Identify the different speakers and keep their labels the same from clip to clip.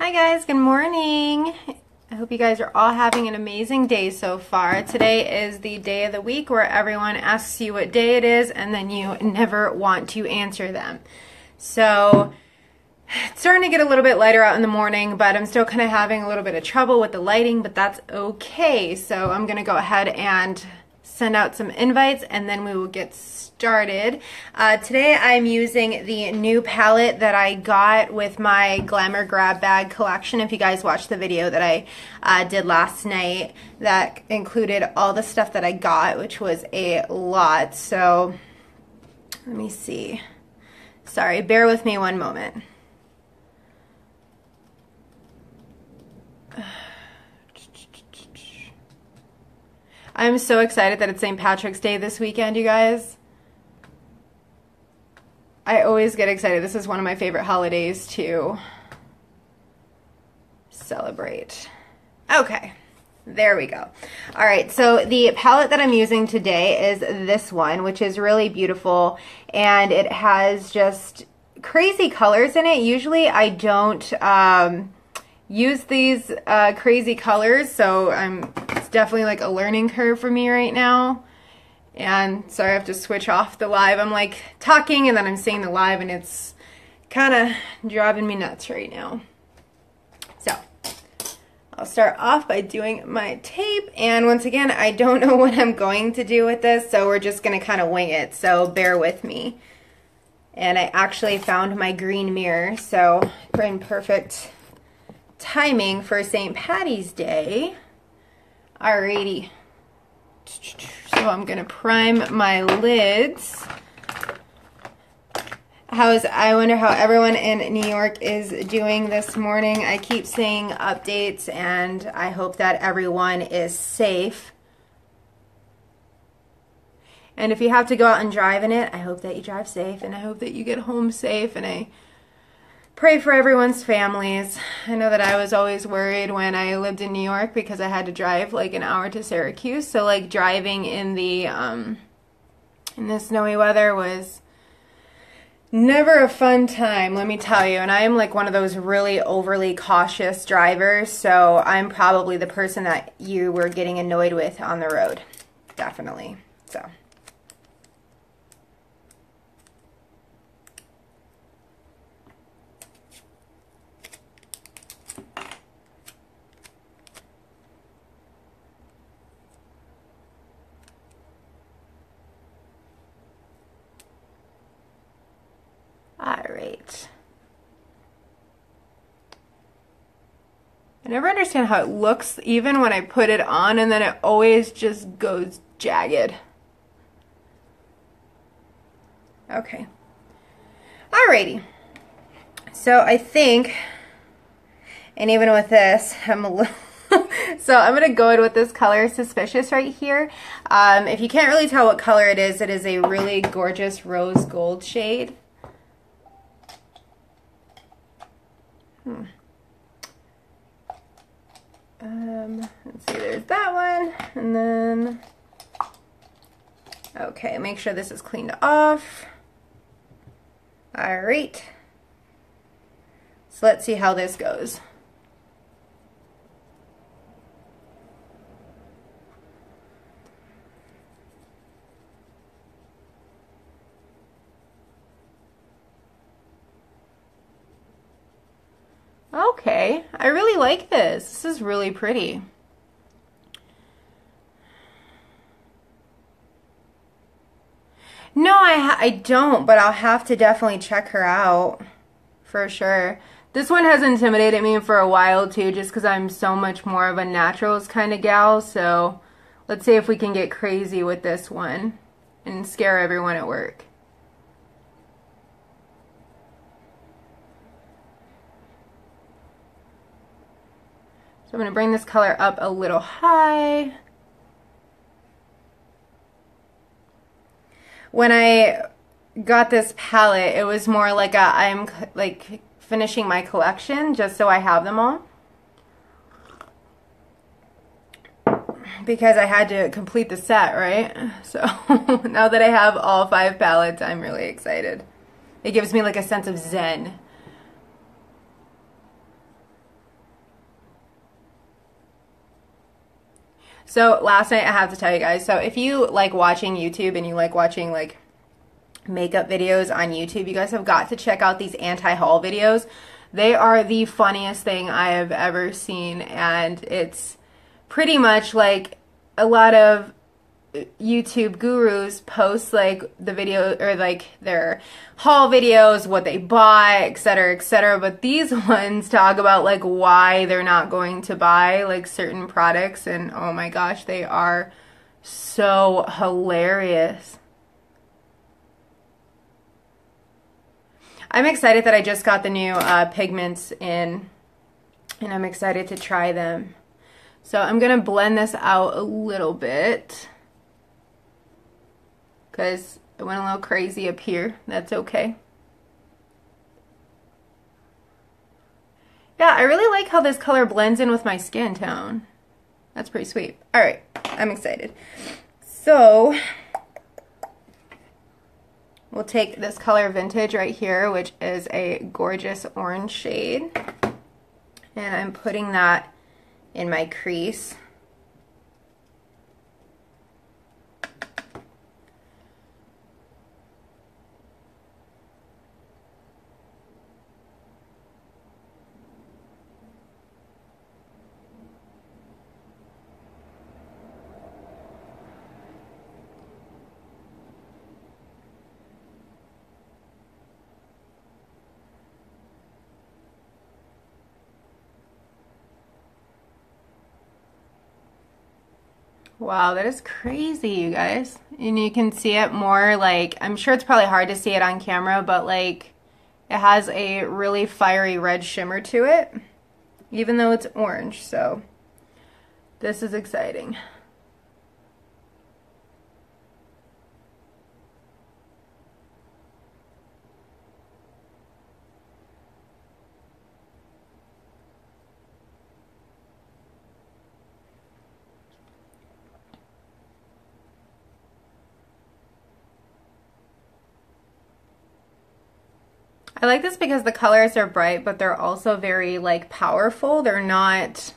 Speaker 1: Hi guys, good morning. I hope you guys are all having an amazing day so far. Today is the day of the week where everyone asks you what day it is and then you never want to answer them. So it's starting to get a little bit lighter out in the morning, but I'm still kind of having a little bit of trouble with the lighting, but that's okay. So I'm going to go ahead and send out some invites and then we will get started. Today I'm using the new palette that I got with my Glamour Grab Bag collection. If you guys watched the video that I did last night, that included all the stuff that I got, which was a lot. So let me see. Sorry, bear with me one moment. I'm so excited that it's St. Patrick's Day this weekend, you guys. I always get excited. This is one of my favorite holidays to celebrate. Okay, there we go. All right, so the palette that I'm using today is this one, which is really beautiful, and it has just crazy colors in it. Usually I don't use these crazy colors, so it's definitely like a learning curve for me right now. And sorry, I have to switch off the live. I'm like talking and then I'm seeing the live and it's kind of driving me nuts right now. So I'll start off by doing my tape, and once again, I don't know what I'm going to do with this, so we're just gonna kind of wing it, so bear with me. And I actually found my green mirror, so we're in perfect timing for St. Patty's Day. Alrighty. So I'm gonna prime my lids. I wonder how everyone in New York is doing this morning. I keep seeing updates and I hope that everyone is safe. And if you have to go out and drive in it, I hope that you drive safe and I hope that you get home safe, and I pray for everyone's families. I know that I was always worried when I lived in New York because I had to drive like an hour to Syracuse. So like driving in the snowy weather was never a fun time, let me tell you. And I am like one of those really overly cautious drivers. So I'm probably the person that you were getting annoyed with on the road. Definitely. So. Alright. I never understand how it looks even when I put it on, and then it always just goes jagged. Okay. Alrighty. So I think, and even with this, I'm a little so I'm going to go in with this color, Suspicious, right here. If you can't really tell what color it is a really gorgeous rose gold shade. Let's see, there's that one, and then, okay, make sure this is cleaned off. All right, so let's see how this goes. Okay, I really like this. This is really pretty. No, I don't, but I'll have to definitely check her out for sure. This one has intimidated me for a while too, just because I'm so much more of a naturals kind of gal. So let's see if we can get crazy with this one and scare everyone at work. So I'm going to bring this color up a little high. When I got this palette, it was more like I'm like finishing my collection just so I have them all. Because I had to complete the set, right? So now that I have all 5 palettes, I'm really excited. It gives me like a sense of zen. So last night, I have to tell you guys, so if you like watching YouTube and you like watching like makeup videos on YouTube, you guys have got to check out these anti-haul videos. They are the funniest thing I have ever seen, and it's pretty much like a lot of YouTube gurus post like the video or like their haul videos, what they bought, etc., etc. But these ones talk about like why they're not going to buy like certain products, and oh my gosh, they are so hilarious. I'm excited that I just got the new pigments in, and I'm excited to try them. So I'm gonna blend this out a little bit because I went a little crazy up here. That's okay. Yeah, I really like how this color blends in with my skin tone. That's pretty sweet. All right, I'm excited. So we'll take this color Vintage right here, which is a gorgeous orange shade, and I'm putting that in my crease. Wow, that is crazy, you guys. And you can see it more like, I'm sure it's probably hard to see it on camera, but like it has a really fiery red shimmer to it, even though it's orange. So this is exciting. I like this because the colors are bright, but they're also very like powerful. They're not,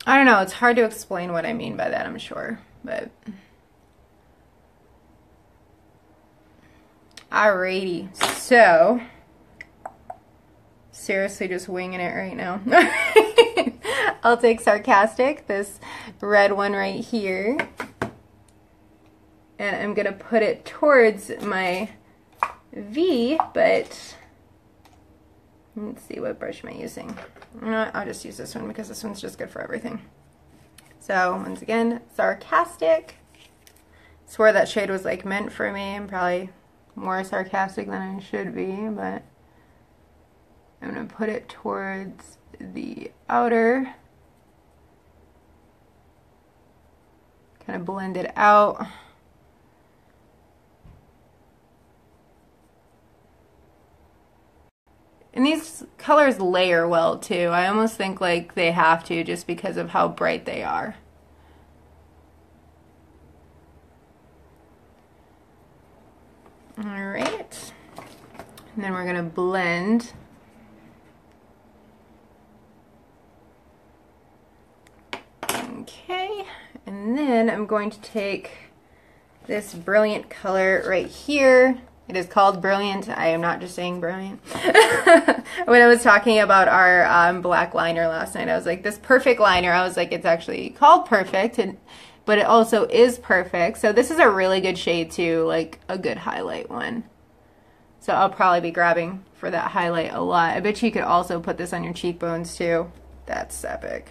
Speaker 1: I don't know, it's hard to explain what I mean by that, I'm sure, but alrighty. So seriously just winging it right now. I'll take Sarcastic, this red one right here, and I'm gonna put it towards my V, but let's see, what brush am I using? I'll just use this one because this one's just good for everything. So once again, Sarcastic. I swear that shade was like meant for me. I'm probably more sarcastic than I should be, but I'm gonna put it towards the outer, kind of blend it out. And these colors layer well too. I almost think like they have to just because of how bright they are. All right. And then we're gonna blend. Okay. And then I'm going to take this brilliant color right here. It is called Brilliant. I am not just saying brilliant. When I was talking about our black liner last night, I was like, this perfect liner, I was like, it's actually called Perfect, but it also is perfect. So this is a really good shade too, like a good highlight one. So I'll probably be grabbing for that highlight a lot. I bet you could also put this on your cheekbones too. That's epic.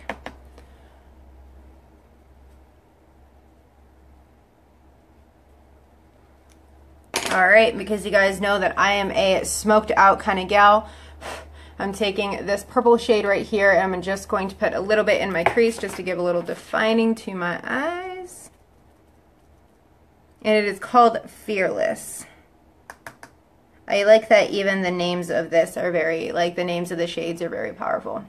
Speaker 1: All right, because you guys know that I am a smoked out kind of gal, I'm taking this purple shade right here, and I'm just going to put a little bit in my crease just to give a little defining to my eyes. And it is called Fearless. I like that even the names of this are very, like the names of the shades are very powerful.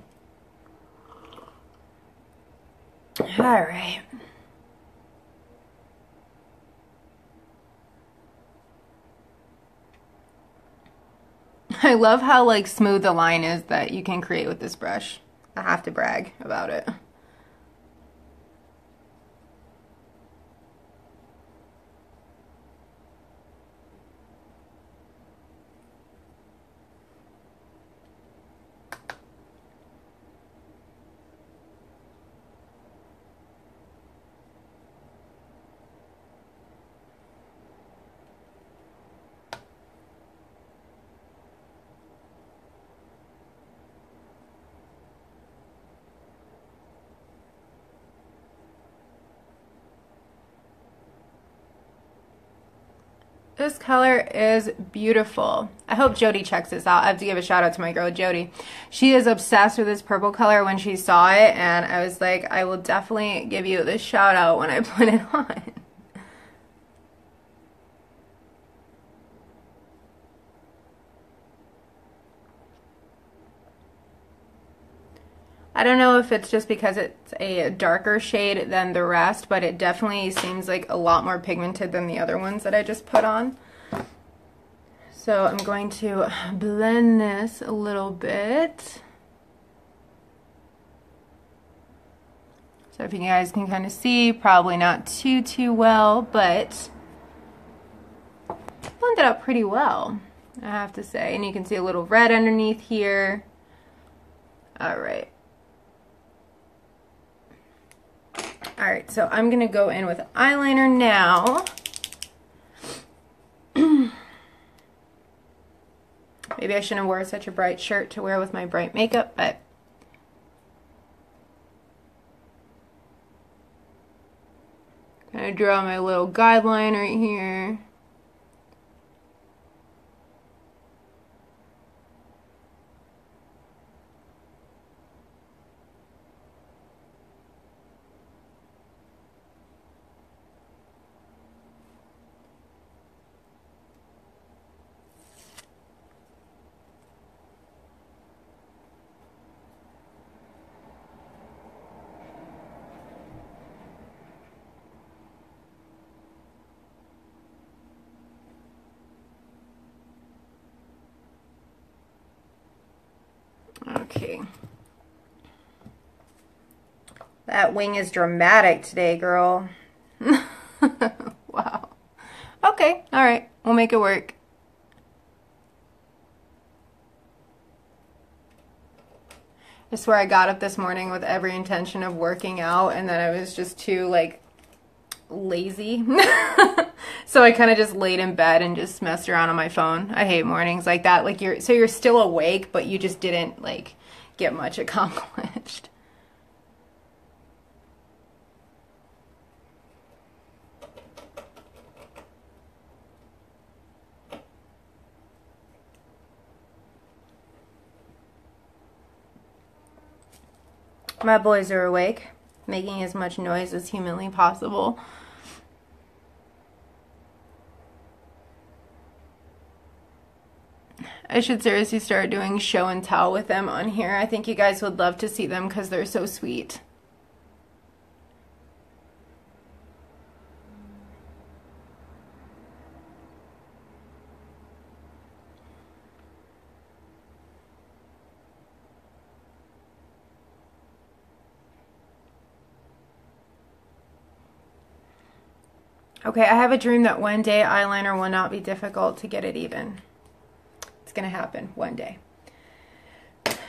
Speaker 1: All right. I love how like smooth the line is that you can create with this brush. I have to brag about it. This color is beautiful. I hope Jody checks this out. I have to give a shout out to my girl Jody. She is obsessed with this purple color when she saw it, and I was like, I will definitely give you this shout out when I put it on. I don't know if it's just because it's a darker shade than the rest, but it definitely seems like a lot more pigmented than the other ones that I just put on. So I'm going to blend this a little bit. So if you guys can kind of see, probably not too well, but blended up pretty well, I have to say. And you can see a little red underneath here. All right. Alright, so I'm going to go in with eyeliner now. Maybe I shouldn't have worn such a bright shirt to wear with my bright makeup, but kind of draw my little guideline right here. Okay. That wing is dramatic today, girl. Wow. Okay, all right. We'll make it work. I swear I got up this morning with every intention of working out, and then I was just too, like, lazy. So I kind of just laid in bed and just messed around on my phone. I hate mornings like that. Like you're still awake, but you just didn't like get much accomplished. My boys are awake, making as much noise as humanly possible. I should seriously start doing show and tell with them on here. I think you guys would love to see them because they're so sweet. Okay, I have a dream that one day eyeliner will not be difficult to get it even. It's gonna happen one day.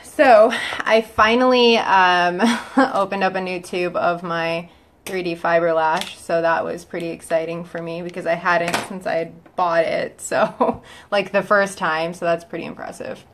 Speaker 1: So I finally opened up a new tube of my 3D fiber lash, so that was pretty exciting for me because I hadn't since I had bought it, so like the first time, so that's pretty impressive.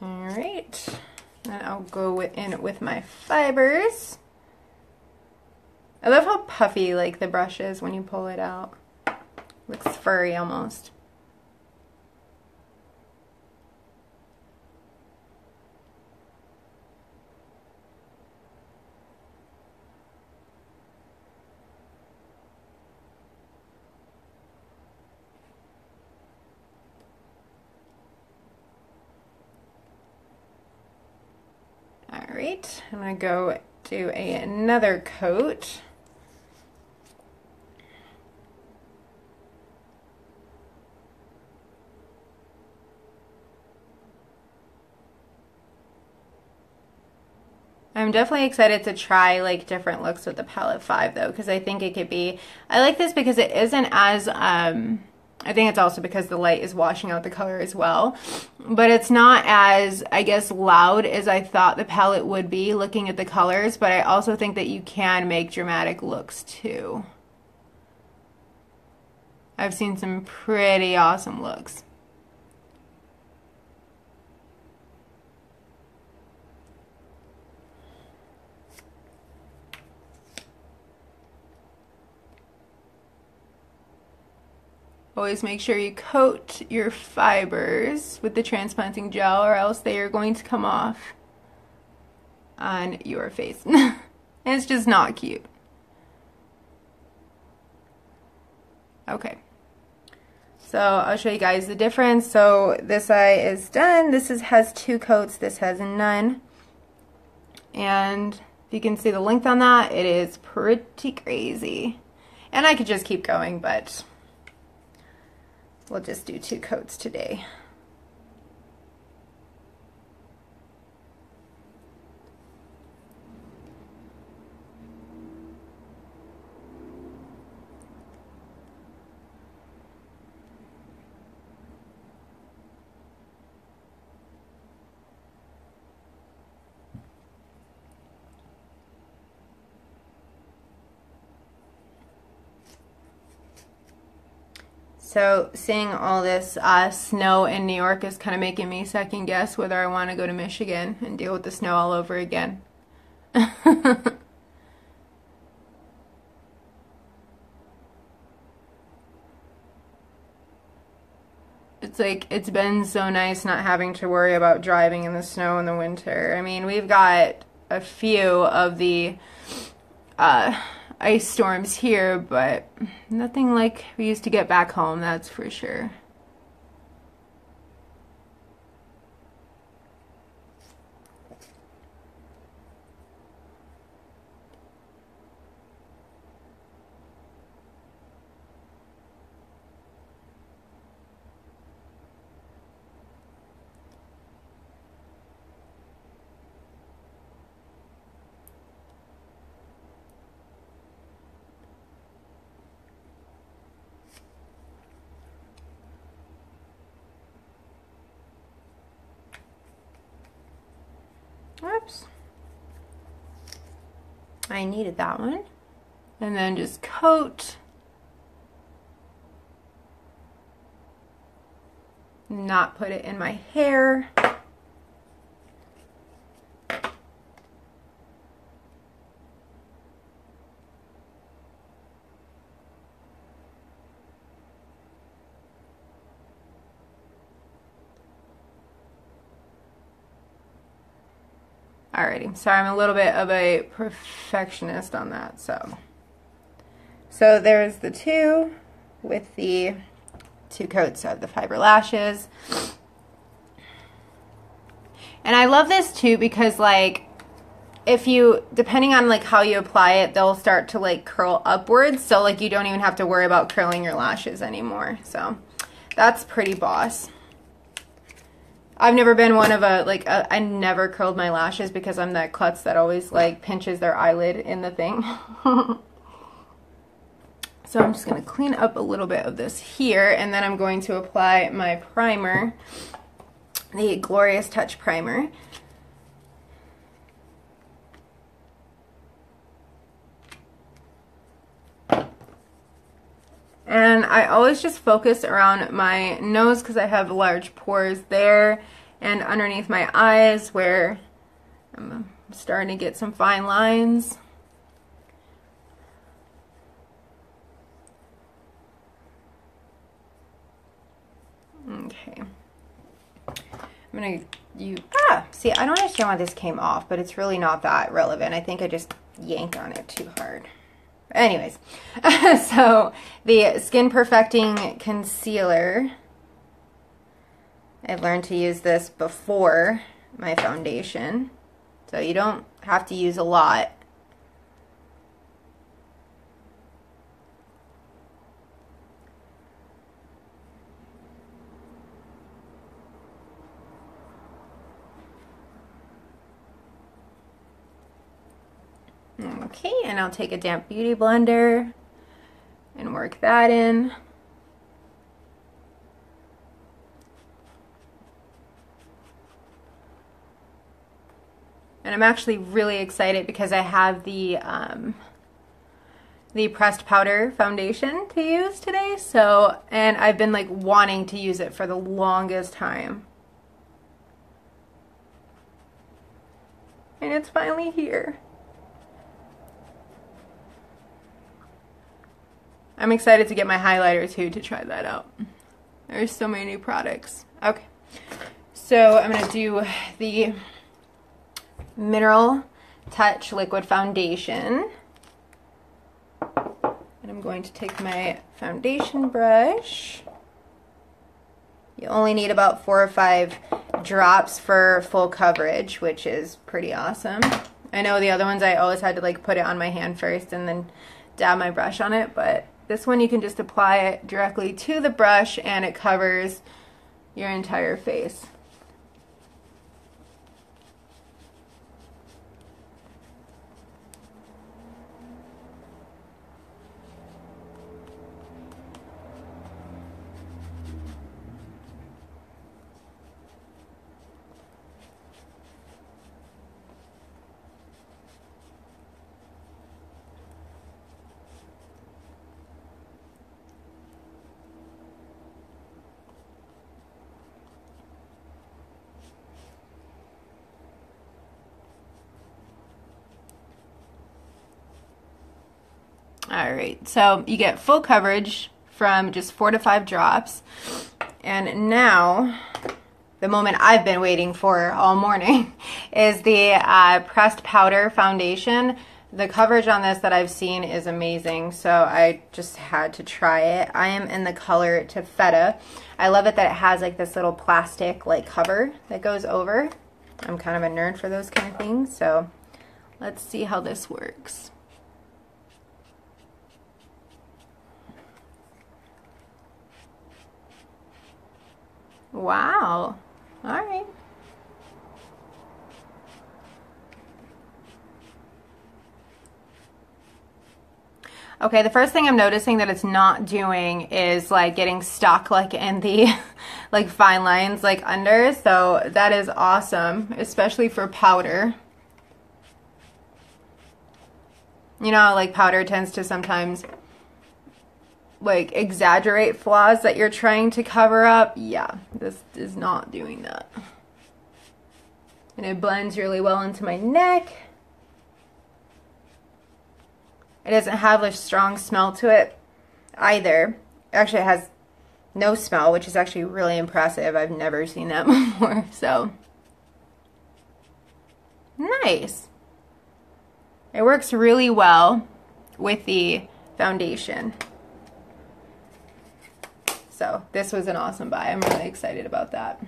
Speaker 1: All right, and I'll go in with my fibers. I love how puffy like the brush is when you pull it out. Looks furry almost. Alright, I'm going to go do another coat. I'm definitely excited to try like different looks with the palette 5 though, because I think it could be, I like this because it isn't as I think it's also because the light is washing out the color as well. But it's not as, I guess, loud as I thought the palette would be looking at the colors. But I also think that you can make dramatic looks too. I've seen some pretty awesome looks. Always make sure you coat your fibers with the transplanting gel or else they are going to come off on your face. It's just not cute. Okay. So I'll show you guys the difference. So this eye is done. This has 2 coats. This has none. And if you can see the length on that, it is pretty crazy. And I could just keep going, but we'll just do 2 coats today. So seeing all this snow in New York is kind of making me second guess whether I want to go to Michigan and deal with the snow all over again. It's like, it's been so nice not having to worry about driving in the snow in the winter. I mean, we've got a few of the ice storms here, but nothing like we used to get back home, that's for sure. Oops. I needed that one. And then just coat. Not put it in my hair. Alrighty, sorry, I'm a little bit of a perfectionist on that, so there's the 2 with the 2 coats of the fiber lashes. And I love this too because, like, if you, depending on like how you apply it, they'll start to like curl upwards, so like you don't even have to worry about curling your lashes anymore. So that's pretty boss. I've never been one of I never curled my lashes because I'm that klutz that always like pinches their eyelid in the thing. So I'm just going to clean up a little bit of this here, and then I'm going to apply my primer, the Glorious Touch Primer. And I always just focus around my nose because I have large pores there, and underneath my eyes where I'm starting to get some fine lines. Okay. I'm going to see, I don't understand why this came off, but it's really not that relevant. I think I just yanked on it too hard. Anyways, so the Skin Perfecting Concealer, I've learned to use this before my foundation, so you don't have to use a lot. Okay, and I'll take a damp beauty blender and work that in. And I'm actually really excited because I have the pressed powder foundation to use today. So, and I've been like wanting to use it for the longest time. And it's finally here. I'm excited to get my highlighter too to try that out. There's so many new products. Okay, so I'm gonna do the Mineral Touch Liquid Foundation. And I'm going to take my foundation brush. You only need about 4 or 5 drops for full coverage, which is pretty awesome. I know the other ones I always had to like put it on my hand first and then dab my brush on it, but this one you can just apply it directly to the brush and it covers your entire face. Alright, so you get full coverage from just 4 to 5 drops. And now, the moment I've been waiting for all morning is the pressed powder foundation. The coverage on this that I've seen is amazing, so I just had to try it. I am in the color Taffeta. I love it that it has like this little plastic like cover that goes over. I'm kind of a nerd for those kind of things, so let's see how this works. Wow. All right. Okay, the first thing I'm noticing that it's not doing is like getting stuck like in the like fine lines like under, so that is awesome, especially for powder. You know, like powder tends to sometimes like exaggerate flaws that you're trying to cover up. Yeah, this is not doing that. And it blends really well into my neck. It doesn't have a strong smell to it either. Actually, it has no smell, which is actually really impressive. I've never seen that before, so nice. It works really well with the foundation. So this was an awesome buy. I'm really excited about that.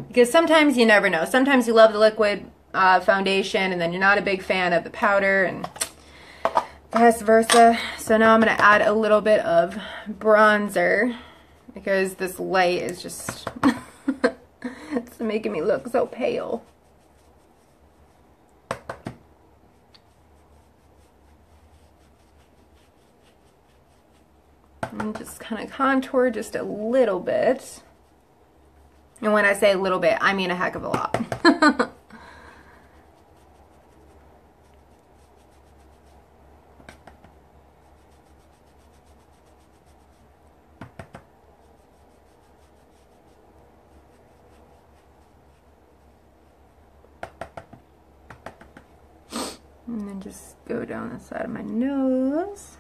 Speaker 1: Because sometimes you never know. Sometimes you love the liquid foundation and then you're not a big fan of the powder and vice versa. So now I'm going to add a little bit of bronzer because this light is just it's making me look so pale. And just kind of contour just a little bit. And when I say a little bit, I mean a heck of a lot. And then just go down the side of my nose.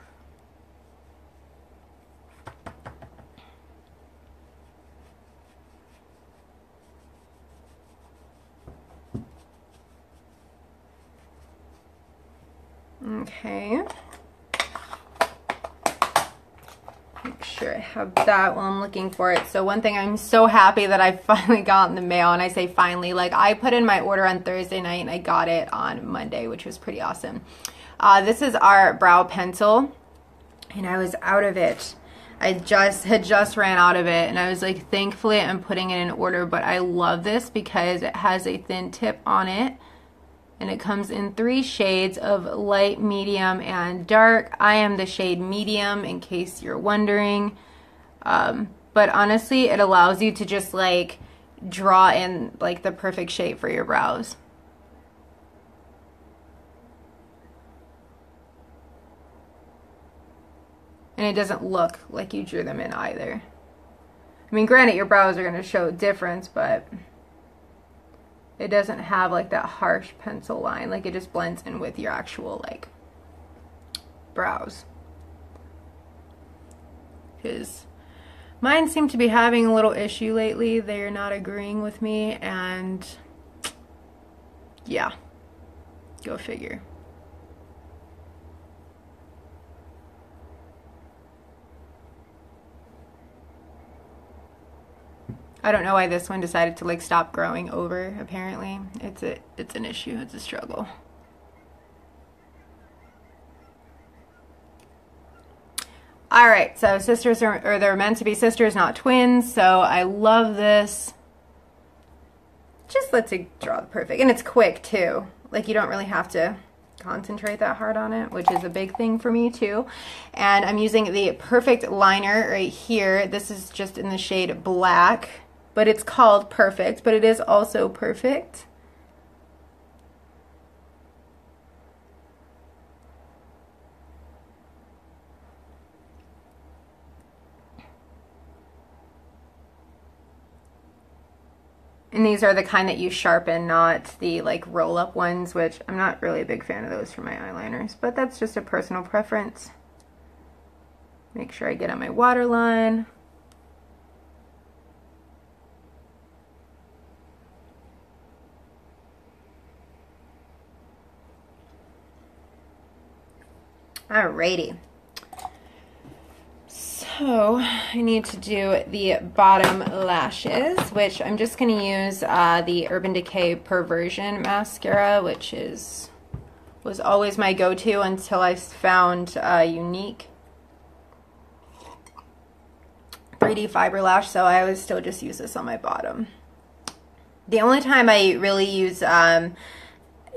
Speaker 1: Okay. Make sure I have that while I'm looking for it. So one thing I'm so happy that I finally got in the mail, and I say finally, like I put in my order on Thursday night and I got it on Monday, which was pretty awesome. This is our brow pencil, and I was out of it. I had just ran out of it, and I was like, thankfully I'm putting it in order, but I love this because it has a thin tip on it. And it comes in 3 shades of light, medium, and dark. I am the shade medium, in case you're wondering. But honestly, it allows you to just like draw in like the perfect shape for your brows. And it doesn't look like you drew them in either. I mean, granted, your brows are going to show a difference, but it doesn't have like that harsh pencil line. Like, it just blends in with your actual like brows. Because mine seem to be having a little issue lately. They're not agreeing with me, and yeah, go figure. I don't know why this one decided to like stop growing over, apparently. It's an issue, it's a struggle. All right, so sisters or they're meant to be sisters, not twins. So I love this. Just lets it draw the perfect, and it's quick too. Like, you don't really have to concentrate that hard on it, which is a big thing for me too. And I'm using the Perfect liner right here. This is just in the shade Black, but it's called Perfect, but it is also perfect. And these are the kind that you sharpen, not the like roll up ones, which I'm not really a big fan of those for my eyeliners, but that's just a personal preference. Make sure I get on my waterline. Alrighty. So I need to do the bottom lashes, which I'm just going to use the Urban Decay Perversion mascara, which was always my go-to until I found Younique 3D Fiber Lash, so I always still just use this on my bottom. The only time I really use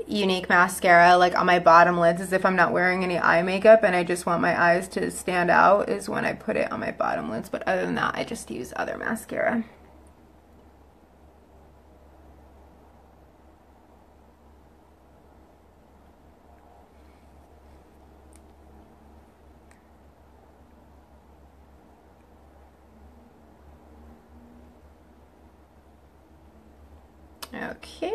Speaker 1: Younique mascara like on my bottom lids is if I'm not wearing any eye makeup and I just want my eyes to stand out, is when I put it on my bottom lids. But other than that, I just use other mascara. Okay.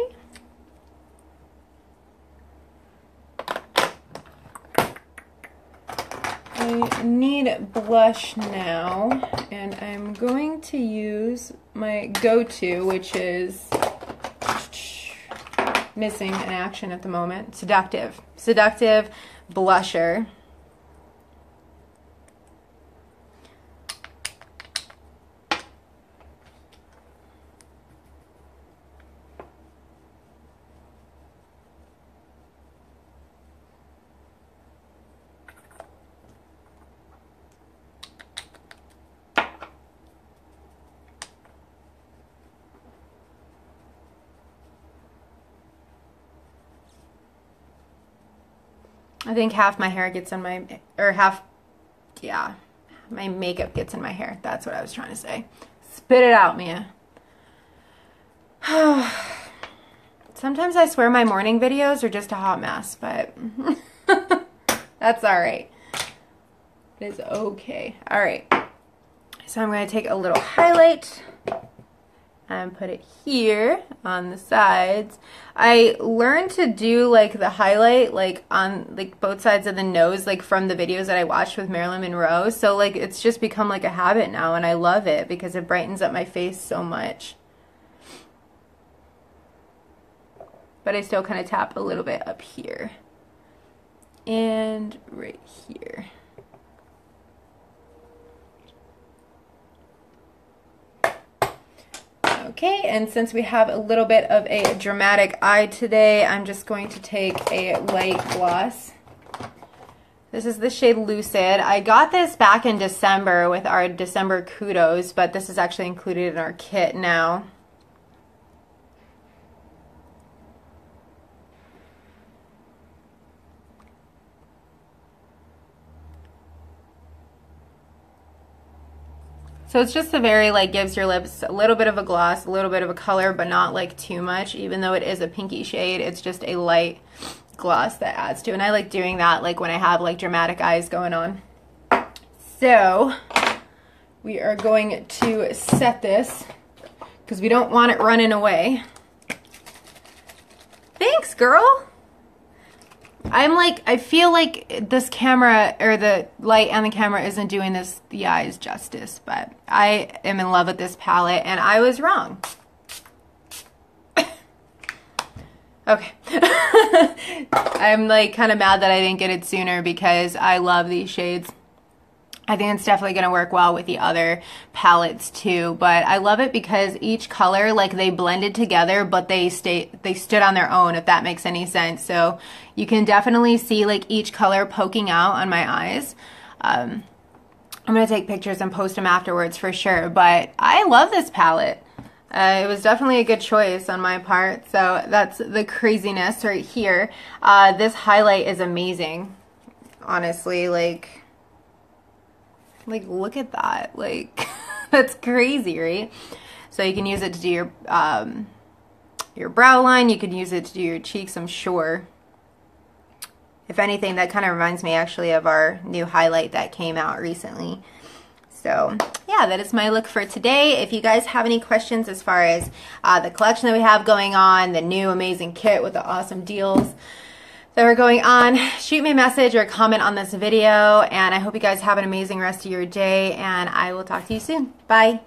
Speaker 1: I need blush now, and I'm going to use my go-to, which is missing in action at the moment, Seductive blusher. I think half my hair gets in my, or half, yeah, my makeup gets in my hair. That's what I was trying to say. Spit it out, Mia. Sometimes I swear my morning videos are just a hot mess, but that's all right. It is okay. All right. So I'm going to take a little highlight and put it here on the sides. I learned to do like the highlight like on like both sides of the nose, like from the videos that I watched with Marilyn Monroe. So like it's just become like a habit now, and I love it because it brightens up my face so much. But I still kind of tap a little bit up here and right here. Okay, and since we have a little bit of a dramatic eye today, I'm just going to take a light gloss. This is the shade Lucid. I got this back in December with our December kudos, but this is actually included in our kit now. So it's just a very, like, gives your lips a little bit of a gloss, a little bit of a color, but not, like, too much. Even though it is a pinky shade, it's just a light gloss that adds to it. And I like doing that, like, when I have, like, dramatic eyes going on. So we are going to set this because we don't want it running away. Thanks, girl. I feel like this camera, or the light on the camera, isn't doing the eyes justice, but I am in love with this palette, and I was wrong. Okay. I'm like kind of mad that I didn't get it sooner because I love these shades. I think it's definitely going to work well with the other palettes too, but I love it because each color, like, they blended together, but they stood on their own, if that makes any sense. So you can definitely see like each color poking out on my eyes. I'm going to take pictures and post them afterwards for sure, but I love this palette. It was definitely a good choice on my part. So that's the craziness right here. This highlight is amazing, honestly. Like look at that. Like, that's crazy, right? So you can use it to do your brow line. You can use it to do your cheeks, I'm sure. If anything, that kind of reminds me actually of our new highlight that came out recently. So yeah, that is my look for today. If you guys have any questions as far as the collection that we have going on, the new amazing kit with the awesome deals that are going on, shoot me a message or comment on this video, and I hope you guys have an amazing rest of your day, and I will talk to you soon. Bye.